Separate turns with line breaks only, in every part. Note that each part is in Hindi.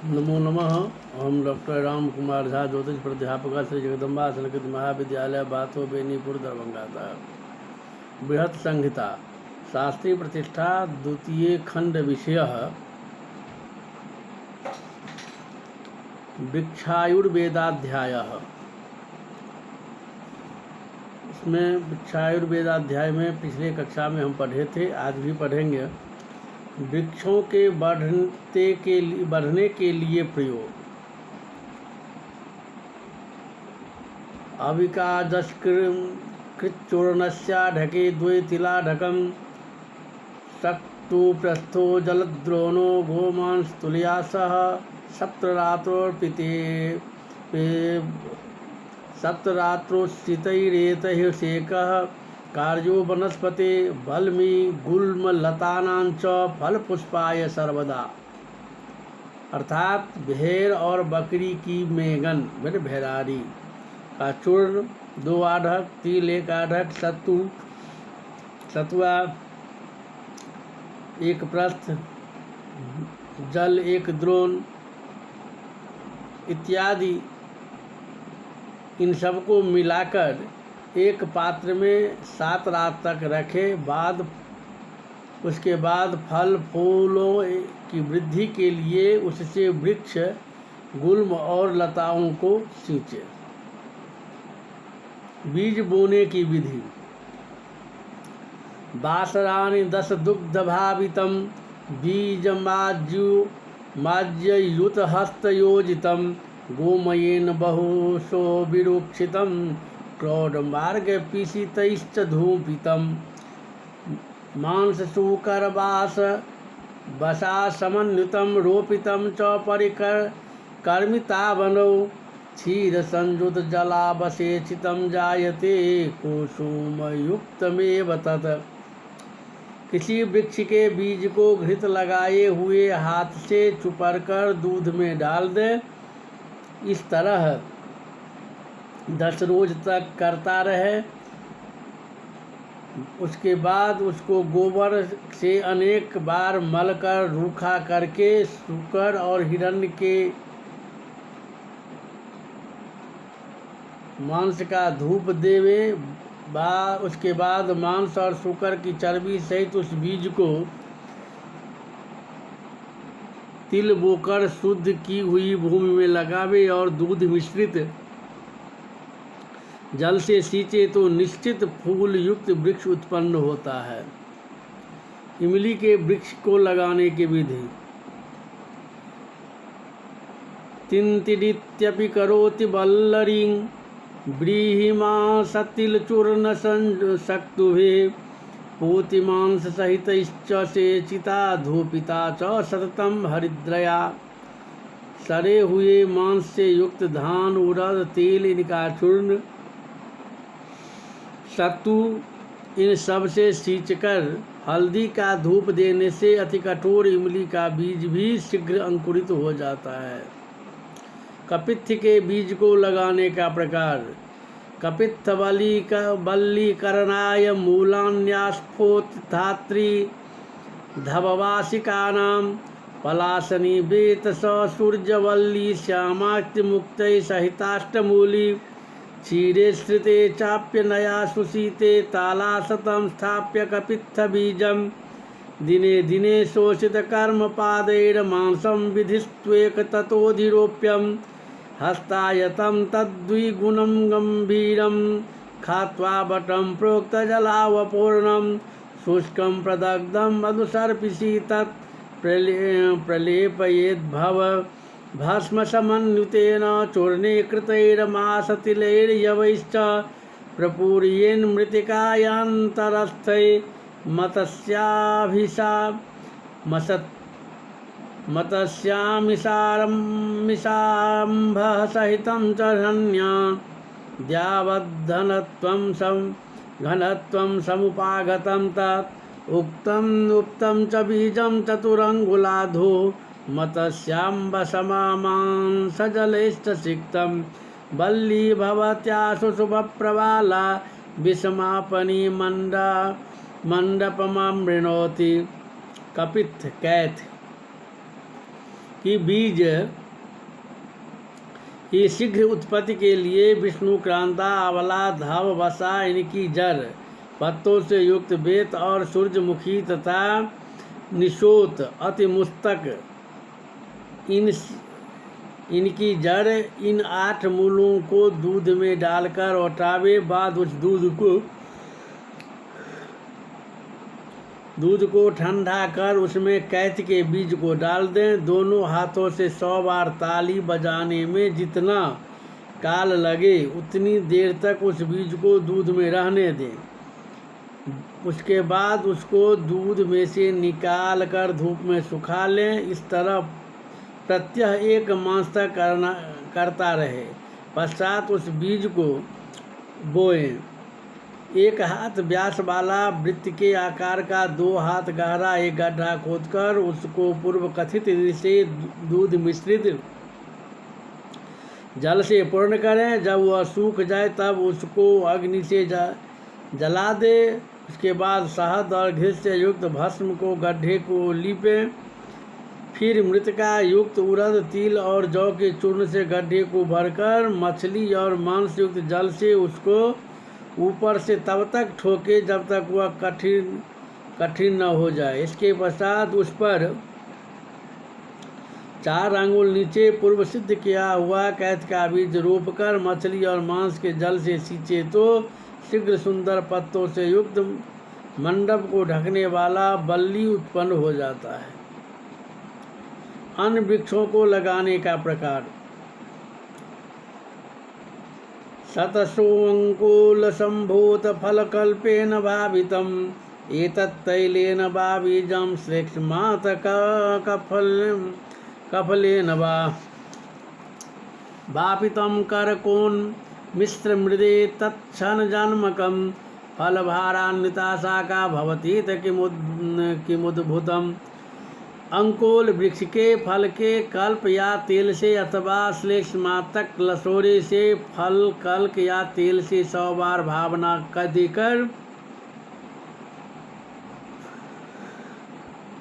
नमो नमः। हम डॉक्टर राम कुमार झा, ज्योतिष प्राध्यापक, श्री जगदम्बा संस्कृत महाविद्यालय, बाथो बेनीपुर, दरभंगा साहब। बृहत संहिता शास्त्रीय प्रतिष्ठा द्वितीय खंड विषयः वृक्षायुर्वेदाध्यायः। इसमें वृक्षायुर्वेदाध्याय में पिछले कक्षा में हम पढ़े थे, आज भी पढ़ेंगे। वृक्षों के बढ़ने के लिए प्रयोग। अविकाजस्कृतचूर्णस्य ढके द्वे तिलाढकं सक्तु प्रस्थो जलद्रोणो गोमांस्तुल्या सह सप्तरात्रोश्चितैरेतैः सेकः कार्यो वनस्पते बल्मी गुल्मलतानां च फलपुष्पाय सर्वदा। अर्थात भेड़ और बकरी की मेगन मेरे भेरारी का चूर्ण 2 आढ़क, तिल 1 आढ़क, सतुआ 1 प्रस्थ, जल 1 द्रोण इत्यादि, इन सबको मिलाकर एक पात्र में 7 रात तक रखे। उसके बाद फल फूलों की वृद्धि के लिए उससे वृक्ष गुल्म और लताओं को सींचे। बीज बोने की विधि। बासराणि 10 दुग्धभावितं बीजमाज्युतहस्तयोजितं गोमयेन बहुशो विरुक्षितं प्रौढमार्गपीशितैश्च धूपितं मांसशूकरवासवशासमन्वितं रोपितं च परिकर्मितावनौ क्षीरसंयुतजलावशेषितं जायते कुसुमयुक्तमेव तत्। किसी वृक्ष के बीज को घृत लगाए हुए हाथ से चुपड़कर दूध में डाल दे। इस तरह 10 रोज तक करता रहे। उसके बाद उसको गोबर से अनेक बार मलकर रूखा करके शूकर और हिरण्य के मांस का धूप देवे। उसके बाद मांस और शूकर की चर्बी सहित उस बीज को तिल बोकर शुद्ध की हुई भूमि में लगावे और दूध मिश्रित जल से सींचे तो निश्चित फूल युक्त वृक्ष उत्पन्न होता है। इमली के वृक्ष को लगाने की विधि। तिन्तिरित्यपि करोति वल्लरीं व्रीहिमा सतिलचूर्ण सक्तुभिः पूतिमांस सहितैश्च सेचिता धूपिता च सततं हरिद्रया। सड़े हुए मांस से युक्त धान, उड़द, तेल, इनका चूर्ण, सत्तू, इन सब से सींचकर हल्दी का धूप देने से अति कठोर इमली का बीज भी शीघ्र अंकुरित हो जाता है। कपित्थ के बीज को लगाने का प्रकार। कपित्थ बल्लीकरणाय मूलान्यास्फोत्थात्री धववासिकानां पलाशनी वेतस सूर्यवल्ली श्यामाक्तिमुक्तै सहिताष्टमूली क्षीरे श्रिते चाप्यनया सुशीते तालासतं स्थाप्य कपित्थ बीजं दिने दिने शोषित कर्मपादैर्मांसं विधिस्त्वेक ततोधिरोप्यं हस्तायतं तद्विगुणं गंभीरं खात्वा बटं प्रोक्तजलावपूर्णं शुष्कं प्रदग्धं मधुसर्पिषि तत् प्रलेपयेद्भव भस्मसमन्वितेन चूर्णे कृतैर्मासतिलैर्यवैश्च प्रपूरयेन् मृत्तिकायान्तरस्थै मत्स्यामिषाम्भः सहितं च धन्या घनत्वं समुपागतं तत् उक्तं च बीजं चतुरङ्गुलाधो मत्स्याम्बसमांसजलैश्च सिक्तं वल्ली भवत्याशु शुभप्रवाला विषमापनी मंडपमृणोति। कपित्थ कैथ कि बीज की शीघ्र उत्पत्ति के लिए विष्णुक्रांता, आंवला, धव, वसा, इनकी जड़, पत्तों से युक्त बेत और सूरजमुखी तथा निशोत, अतिमुस्तक, इनकी जड़, इन 8 मूलों को दूध में डालकर औटावे बाद उस दूध को ठंडा कर उसमें कैथ के बीज को डाल दें। दोनों हाथों से 100 बार ताली बजाने में जितना काल लगे उतनी देर तक उस बीज को दूध में रहने दें। उसके बाद उसको दूध में से निकाल कर धूप में सुखा लें। इस तरह प्रत्यह 1 मास तक करता रहे। पश्चात उस बीज को बोएं। 1 हाथ व्यास वाला वृत्त के आकार का 2 हाथ गहरा एक गड्ढा खोदकर उसको पूर्व कथित रीति से दूध मिश्रित जल से पूर्ण करें। जब वह सूख जाए तब उसको अग्नि से जला दे। उसके बाद शहद और घृत से युक्त भस्म को गड्ढे को लीपें। फिर मृतिका युक्त उड़द, तिल और जौ के चूर्ण से गड्ढे को भरकर मछली और मांस युक्त जल से उसको ऊपर से तब तक ठोके जब तक वह कठिन न हो जाए। इसके पश्चात उस पर 4 अंगुल नीचे पूर्व सिद्ध किया हुआ कैथ का बीज रोपकर मछली और मांस के जल से सींचे तो शीघ्र सुंदर पत्तों से युक्त मंडप को ढकने वाला बल्ली उत्पन्न हो जाता है। अन्य वृक्षों को लगाने का प्रकार। शतशोऽङ्कुल संभूत फलकल्पेन भावितम् एतत्तैलेन वा बीजं श्लेष्मात् कफलेन वा वापितं करकोन् मिश्रमृदे तत्क्षणजन्मकं फलभारान्विता शाखा भवतीत किमुद्भुतम्। अंकोल वृक्ष के फल के कल्प या तेल से अथवा श्लेष्मातक लसोरे से फल कल्क या तेल से 100 बार भावना कर देकर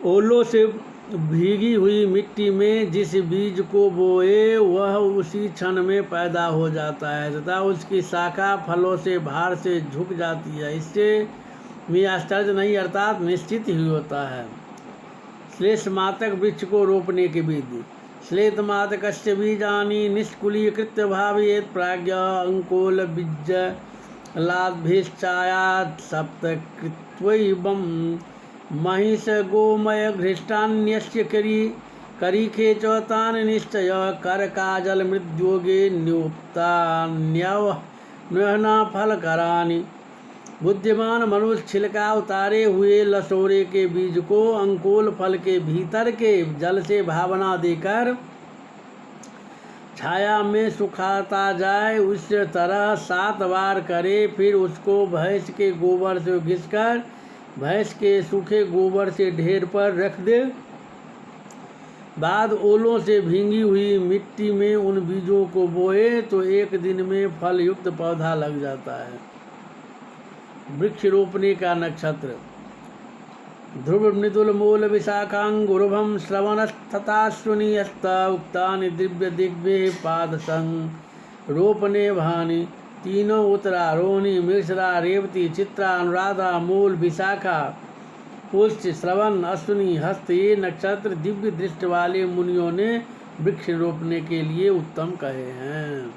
ओलों से भीगी हुई मिट्टी में जिस बीज को बोए वह उसी क्षण में पैदा हो जाता है तथा उसकी शाखा फलों से भार से झुक जाती है। इससे भी आश्चर्य नहीं अर्थात निश्चित ही होता है। श्लेष्मातक वृक्ष को रोपने के विधि। श्लेष्मातकस्य बीजानि निष्कुलीकृत्य भावयेत् प्राज्ञ अंकोल बीजलाद्भिश्चायात् सप्तकृत्वैवं महिष गोमय घृष्टान्यस्य करीखे च तान् निश्चय करकाजल मृद्योगे न्योप्तान्यवह्ना फलकरानि। बुद्धिमान मनुष्य छिलका उतारे हुए लसोरे के बीज को अंकोल फल के भीतर के जल से भावना देकर छाया में सुखाता जाए उस तरह 7 बार करे। फिर उसको भैंस के गोबर से घिसकर भैंस के सूखे गोबर से ढेर पर रख दे। बाद ओलों से भींगी हुई मिट्टी में उन बीजों को बोए तो 1 दिन में फल युक्त पौधा लग जाता है। वृक्ष रोपने का नक्षत्र। ध्रुव मृदुल मूल विशाखांगुरुभम श्रवणस्तथाश्विनी हस्त उक्तानि दिव्य दिग्भे पादसंग रोपने भानि। तीनों उत्तरारोहिणी मृगशिरा रेवती चित्रा अनुराधा मूल विशाखा पुष्य श्रवण अश्विनी हस्त ये नक्षत्र दिव्य दृष्टि वाले मुनियों ने वृक्ष रोपने के लिए उत्तम कहे हैं।